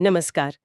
नमस्कार।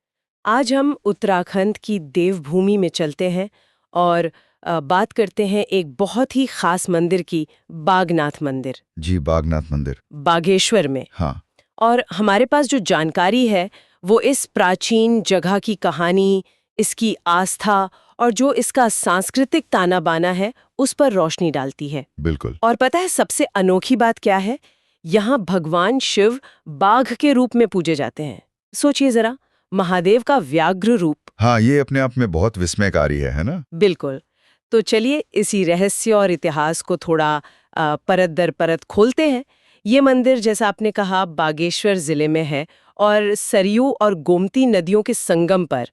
आज हम उत्तराखंड की देवभूमि में चलते हैं और बात करते हैं एक बहुत ही खास मंदिर की, बागनाथ मंदिर, जी, बागनाथ मंदिर। बागेश्वर में। हाँ। और हमारे पास जो जानकारी है वो इस प्राचीन जगह की कहानी, इसकी आस्था और जो इसका सांस्कृतिक ताना बाना है उस पर रोशनी डालती है। बिल्कुल। और पता है सबसे अनोखी बात क्या है? यहाँ भगवान शिव बाघ के रूप में पूजे जाते हैं। सोचिए जरा, महादेव का व्याघ्र रूप। हाँ, ये अपने आप में बहुत विस्मयकारी है ना? बिल्कुल। तो चलिए इसी रहस्य और इतिहास को थोड़ा परत दर परत खोलते हैं। ये मंदिर, जैसा आपने कहा, बागेश्वर जिले में है और सरयू और गोमती नदियों के संगम पर।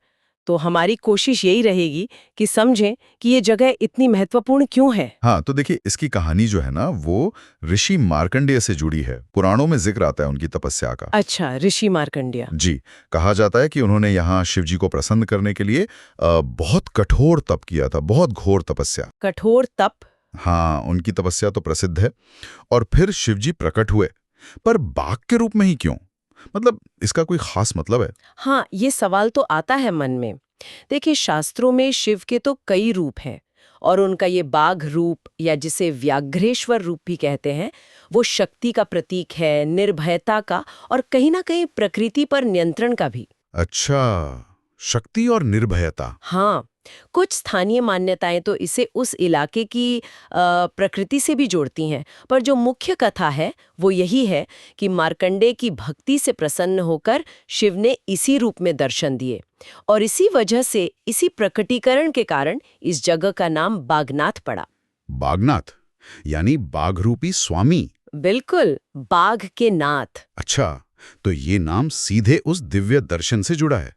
तो हमारी कोशिश यही रहेगी कि समझें कि ये जगह इतनी महत्वपूर्ण क्यों है। हाँ, तो देखिए, इसकी कहानी जो है ना, वो ऋषि मार्कंडेय से जुड़ी है। पुराणों में जिक्र आता है उनकी तपस्या का। अच्छा, ऋषि मार्कंडेय। जी, कहा जाता है कि उन्होंने यहाँ शिव जी को प्रसन्न करने के लिए बहुत कठोर तप किया था, बहुत घोर तपस्या। कठोर तप। हाँ, उनकी तपस्या तो प्रसिद्ध है। और फिर शिव जी प्रकट हुए, पर बाघ के रूप में ही क्यों? मतलब इसका कोई खास मतलब है? हाँ, ये सवाल तो आता है मन में। देखिए, शास्त्रों में शिव के तो कई रूप हैं और उनका ये बाघ रूप, या जिसे व्याघ्रेश्वर रूप भी कहते हैं, वो शक्ति का प्रतीक है, निर्भयता का और कहीं ना कहीं प्रकृति पर नियंत्रण का भी। अच्छा, शक्ति और निर्भयता। हाँ, कुछ स्थानीय मान्यताएं तो इसे उस इलाके की प्रकृति से भी जोड़ती हैं, पर जो मुख्य कथा है वो यही है कि मार्कंडे की भक्ति से प्रसन्न होकर शिव ने इसी रूप में दर्शन दिए और इसी वजह से, इसी प्रकटीकरण के कारण इस जगह का नाम बागनाथ पड़ा। बागनाथ यानी बाघ रूपी स्वामी। बिल्कुल, बाघ के नाथ। अच्छा, तो ये नाम सीधे उस दिव्य दर्शन से जुड़ा है।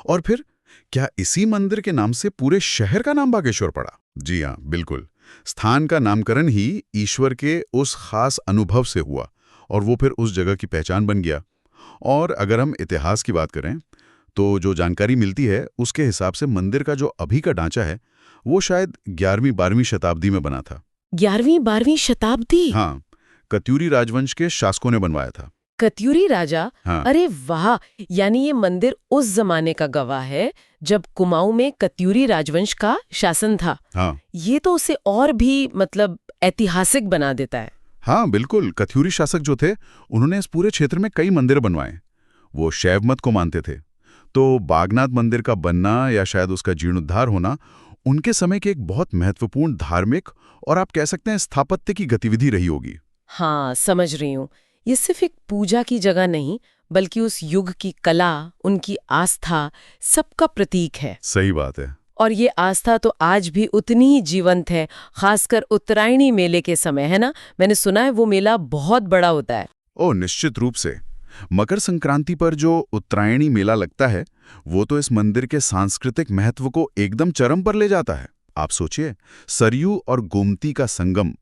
और फिर क्या इसी मंदिर के नाम से पूरे शहर का नाम बागेश्वर पड़ा? जी हाँ, बिल्कुल। स्थान का नामकरण ही ईश्वर के उस खास अनुभव से हुआ और वो फिर उस जगह की पहचान बन गया। और अगर हम इतिहास की बात करें, तो जो जानकारी मिलती है उसके हिसाब से मंदिर का जो अभी का ढांचा है वो शायद 11वीं-12वीं शताब्दी में बना था। 11वीं-12वीं शताब्दी? हाँ, कत्यूरी राजवंश के शासकों ने बनवाया था। कत्यूरी राजा? हाँ। अरे वाह! यानी ये मंदिर उस जमाने का गवाह है जब कुमाऊं में कत्यूरी राजवंश का शासन था। हाँ। ये तो उसे और भी ऐतिहासिक बना देता है। हाँ, बिल्कुल। कत्यूरी शासक जो थे, उन्होंने इस पूरे क्षेत्र में कई मंदिर बनवाए। वो शैव मत को मानते थे, तो बागनाथ मंदिर का बनना या शायद उसका जीर्णोद्धार होना उनके समय की एक बहुत महत्वपूर्ण धार्मिक और आप कह सकते हैं स्थापत्य की गतिविधि रही होगी। हाँ, समझ रही हूँ। ये सिर्फ एक पूजा की जगह नहीं, बल्कि उस युग की कला, उनकी आस्था, सबका प्रतीक है। सही बात है। और ये आस्था तो आज भी उतनी ही जीवंत है, खासकर उत्तरायणी मेले के समय, है ना? मैंने सुना है वो मेला बहुत बड़ा होता है। ओह, निश्चित रूप से। मकर संक्रांति पर जो उत्तरायणी मेला लगता है, वो तो इस मंदिर के सांस्कृतिक महत्व को एकदम चरम पर ले जाता है। आप सोचिए, सरयू और गोमती का संगम,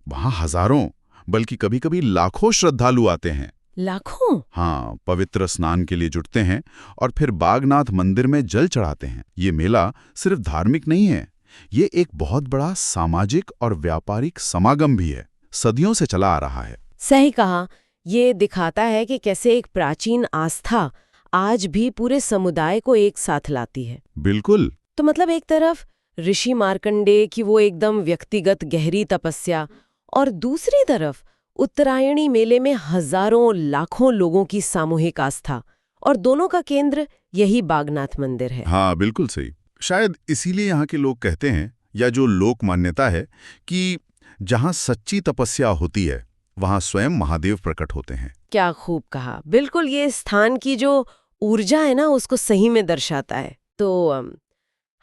वहां हजारों, बल्कि कभी-कभी लाखों श्रद्धालु आते हैं। लाखों? हाँ, पवित्र स्नान के लिए जुटते हैं और फिर बागनाथ मंदिर में जल चढ़ाते हैं। ये मेला सिर्फ धार्मिक नहीं है, ये एक बहुत बड़ा सामाजिक और व्यापारिक समागम भी है, सदियों से चला आ रहा है। सही कहा। ये दिखाता है कि कैसे एक प्राचीन आस्था आज भी पूरे समुदाय को एक साथ लाती है। बिल्कुल। तो एक तरफ ऋषि मार्कंडेय की वो एकदम व्यक्तिगत गहरी तपस्या, और दूसरी तरफ उत्तरायणी मेले में हजारों लाखों लोगों की सामूहिक आस्था, और दोनों का केंद्र यही बागनाथ मंदिर है। हाँ, बिल्कुल सही। शायद इसीलिए यहाँ के लोग कहते हैं, या जो लोक मान्यता है, कि जहाँ सच्ची तपस्या होती है वहाँ स्वयं महादेव प्रकट होते हैं। क्या खूब कहा। बिल्कुल, ये स्थान की जो ऊर्जा है ना, उसको सही में दर्शाता है। तो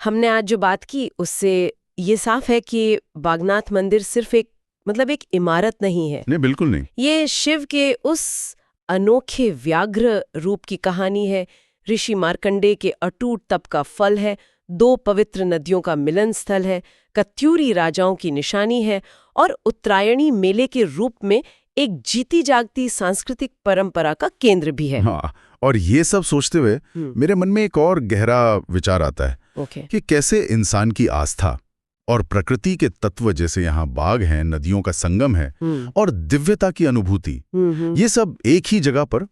हमने आज जो बात की उससे ये साफ है कि बागनाथ मंदिर सिर्फ एक एक इमारत नहीं है। नहीं, बिल्कुल नहीं। ये शिव के उस अनोखे व्याघ्र रूप की कहानी है, ऋषि मार्कंडेय के अटूट तप का फल है, दो पवित्र नदियों का मिलन स्थल है, कत्यूरी राजाओं की निशानी है और उत्तरायणी मेले के रूप में एक जीती जागती सांस्कृतिक परंपरा का केंद्र भी है। हाँ, और ये सब सोचते हुए मेरे मन में एक और गहरा विचार आता है कि कैसे इंसान की आस्था और प्रकृति के तत्व, जैसे यहाँ बाघ हैं, नदियों का संगम है और दिव्यता की अनुभूति, ये सब एक ही जगह पर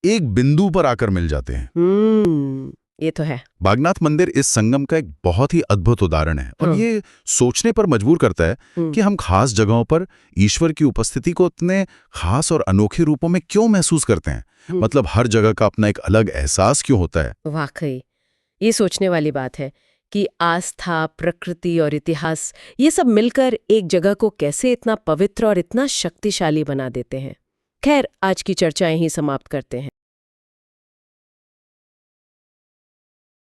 एक बिंदु पर आकर मिल जाते हैं। ये तो है। बागनाथ मंदिर इस संगम का एक बहुत ही अद्भुत उदाहरण है और ये सोचने पर मजबूर करता है कि हम खास जगहों पर ईश्वर की उपस्थिति को इतने खास और अनोखे रूपों में क्यों महसूस करते हैं। मतलब हर जगह का अपना एक अलग एहसास क्यों होता है। वाकई ये सोचने वाली बात है कि आस्था, प्रकृति और इतिहास ये सब मिलकर एक जगह को कैसे इतना पवित्र और इतना शक्तिशाली बना देते हैं। खैर, आज की चर्चा यहीं समाप्त करते हैं।